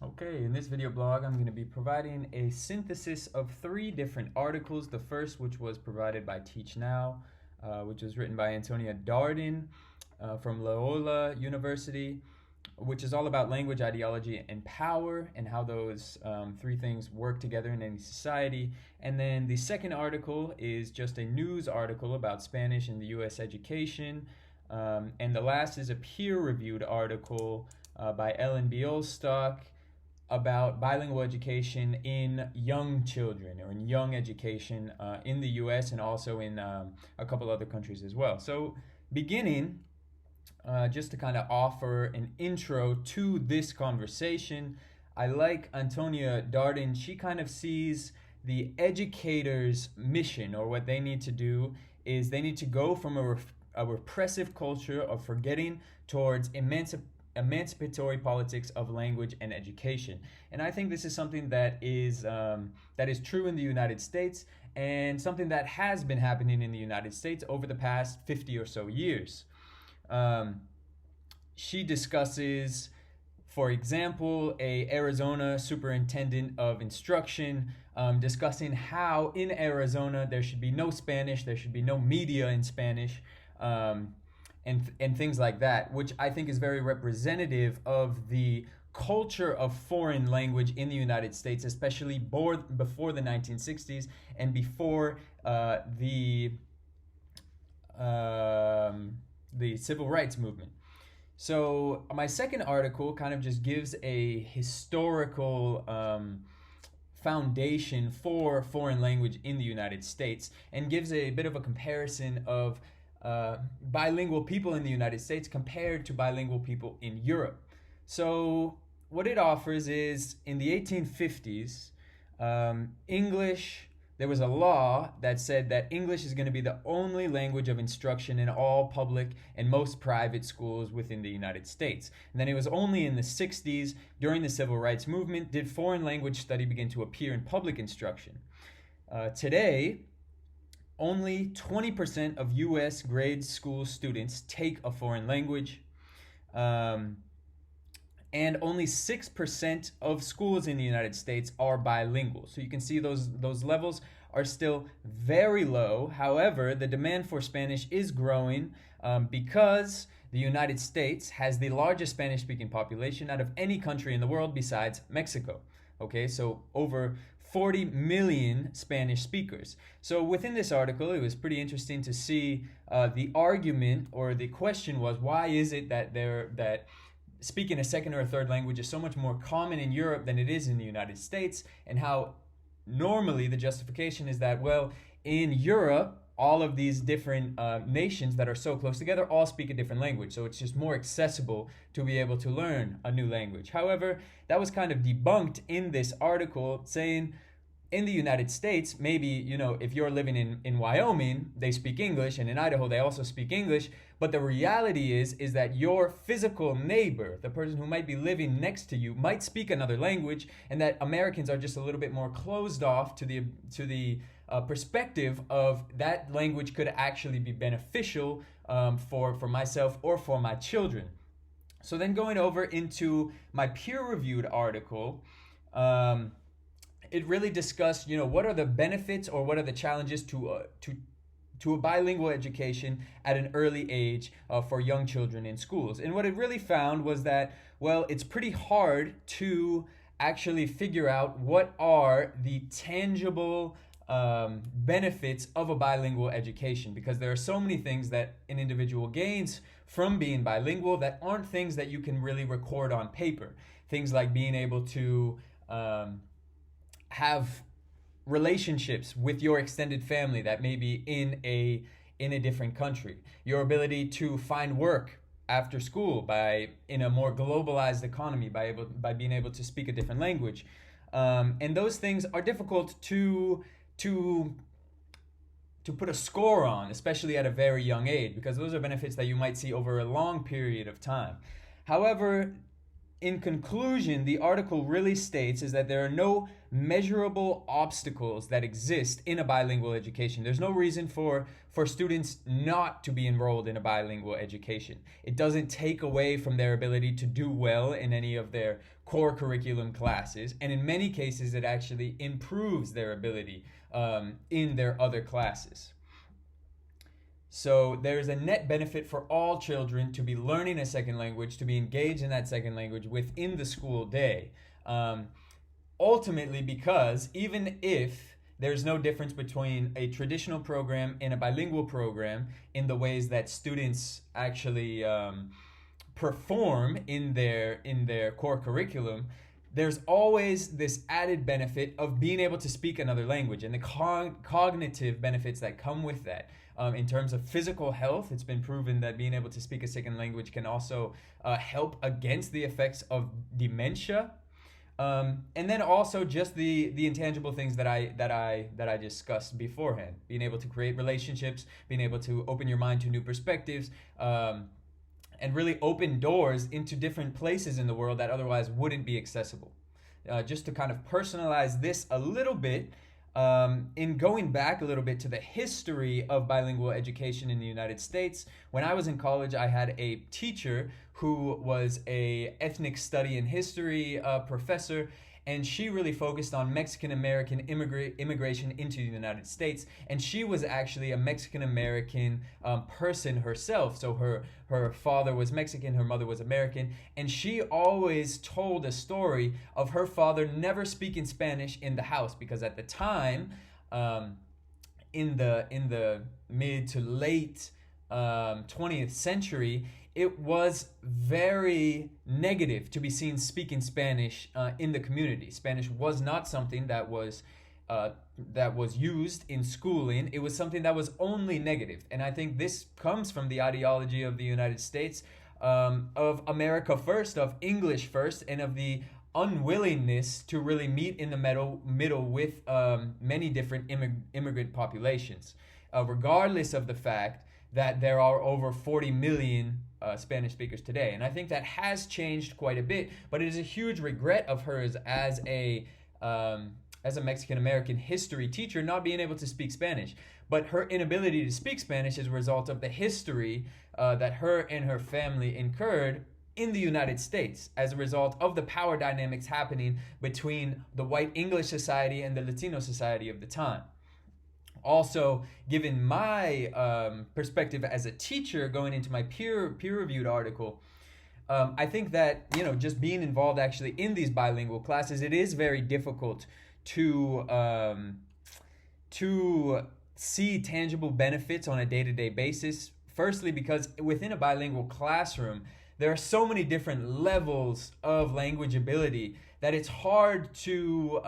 Okay, in this video blog, I'm going to be providing a synthesis of 3 different articles. The first, which was provided by Teach Now, which was written by Antonia Darden from Loyola University, which is all about language, ideology, and power, and how those 3 things work together in any society. And then the second article is just a news article about Spanish in the U.S. education. And the last is a peer-reviewed article by Ellen Bielstock about bilingual education in young children or in young education in the US and also in a couple other countries as well. So, beginning, just to kind of offer an intro to this conversation, I like Antonia Darden. She kind of sees the educator's mission, or what they need to do is they need to go from a repressive culture of forgetting towards emancipatory politics of language and education. And I think this is something that is true in the United States, and something that has been happening in the United States over the past 50 or so years. She discusses, for example, a Arizona superintendent of instruction discussing how in Arizona there should be no Spanish, there should be no media in Spanish, and things like that, which I think is very representative of the culture of foreign language in the United States, especially before the 1960s and before the civil rights movement. So my second article kind of just gives a historical foundation for foreign language in the United States and gives a bit of a comparison of bilingual people in the United States compared to bilingual people in Europe. So what it offers is in the 1850s, English, there was a law that said that English is going to be the only language of instruction in all public and most private schools within the United States. And then it was only in the 60s, during the Civil Rights Movement, did foreign language study begin to appear in public instruction. Today, only 20% of U.S. grade school students take a foreign language, and only 6% of schools in the United States are bilingual. So you can see those levels are still very low. However, the demand for Spanish is growing because the United States has the largest Spanish-speaking population out of any country in the world besides Mexico. Okay, so over 40 million Spanish speakers. So within this article, it was pretty interesting to see the argument, or the question was, why is it that speaking a second or a third language is so much more common in Europe than it is in the United States, and how normally the justification is that, well, in Europe, all of these different nations that are so close together all speak a different language, so it's just more accessible to be able to learn a new language. However, that was kind of debunked in this article, saying in the United States, maybe, if you're living in Wyoming, they speak English, and in Idaho, they also speak English. But the reality is that your physical neighbor, the person who might be living next to you, might speak another language, and that Americans are just a little bit more closed off to the perspective of that language could actually be beneficial for myself or for my children. So then going over into my peer-reviewed article, it really discussed, what are the benefits or what are the challenges to a bilingual education at an early age for young children in schools. And what it really found was that, well, it's pretty hard to actually figure out what are the tangible benefits of a bilingual education, because there are so many things that an individual gains from being bilingual that aren't things that you can really record on paper. Things like being able to have relationships with your extended family that may be in a different country, your ability to find work after school in a more globalized economy by being able to speak a different language, and those things are difficult to put a score on, especially at a very young age, because those are benefits that you might see over a long period of time. However, in conclusion, the article really states is that there are no measurable obstacles that exist in a bilingual education. There's no reason for students not to be enrolled in a bilingual education. It doesn't take away from their ability to do well in any of their core curriculum classes, and in many cases it actually improves their ability in their other classes. So there's a net benefit for all children to be learning a second language, to be engaged in that second language within the school day. Ultimately, because even if there's no difference between a traditional program and a bilingual program in the ways that students actually perform in their core curriculum, there's always this added benefit of being able to speak another language and the cognitive benefits that come with that. In terms of physical health, it's been proven that being able to speak a second language can also help against the effects of dementia. And then also just the intangible things that I discussed beforehand. Being able to create relationships, being able to open your mind to new perspectives, and really open doors into different places in the world that otherwise wouldn't be accessible. Just to kind of personalize this a little bit, in going back a little bit to the history of bilingual education in the United States, when I was in college, I had a teacher who was a ethnic study and history professor, and she really focused on Mexican-American immigration into the United States, and she was actually a Mexican-American person herself. So her father was Mexican, her mother was American, and she always told a story of her father never speaking Spanish in the house, because at the time, in the mid to late 20th century, it was very negative to be seen speaking Spanish in the community. Spanish was not something that was used in schooling. It was something that was only negative. And I think this comes from the ideology of the United States, of America first, of English first, and of the unwillingness to really meet in the middle with many different immigrant populations, regardless of the fact that there are over 40 million Spanish speakers today. And I think that has changed quite a bit, but it is a huge regret of hers as a Mexican-American history teacher not being able to speak Spanish. But her inability to speak Spanish is a result of the history that her and her family incurred in the United States as a result of the power dynamics happening between the white English society and the Latino society of the time. Also, given my perspective as a teacher going into my peer-reviewed article, I think that, just being involved actually in these bilingual classes, it is very difficult to see tangible benefits on a day-to-day basis. Firstly, because within a bilingual classroom, there are so many different levels of language ability that it's hard to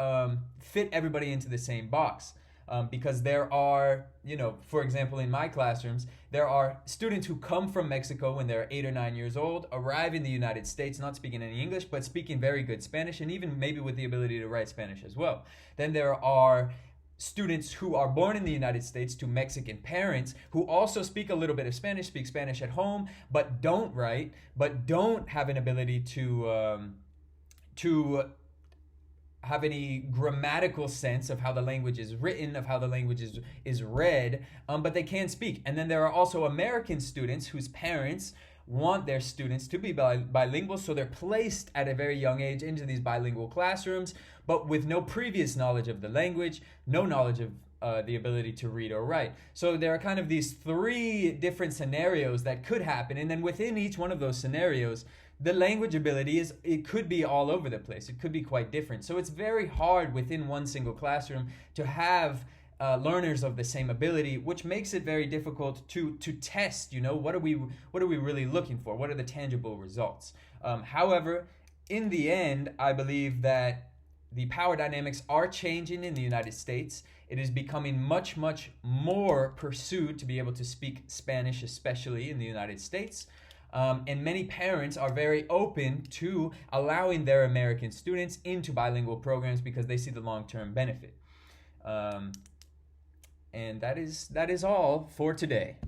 fit everybody into the same box. Because there are, for example, in my classrooms, there are students who come from Mexico when they're 8 or 9 years old, arrive in the United States not speaking any English, but speaking very good Spanish, and even maybe with the ability to write Spanish as well. Then there are students who are born in the United States to Mexican parents who also speak a little bit of Spanish, speak Spanish at home, but don't write, but don't have an ability to have any grammatical sense of how the language is written, of how the language is read, but they can speak. And then there are also American students whose parents want their students to be bilingual, so they're placed at a very young age into these bilingual classrooms, but with no previous knowledge of the language, no knowledge of the ability to read or write. So there are kind of these three different scenarios that could happen, and then within each one of those scenarios, the language ability it could be all over the place. It could be quite different. So it's very hard within one single classroom to have learners of the same ability, which makes it very difficult to test. What are we really looking for? What are the tangible results? However, in the end, I believe that the power dynamics are changing in the United States. It is becoming much, much more pursued to be able to speak Spanish, especially in the United States. And many parents are very open to allowing their American students into bilingual programs because they see the long-term benefit. And that is all for today.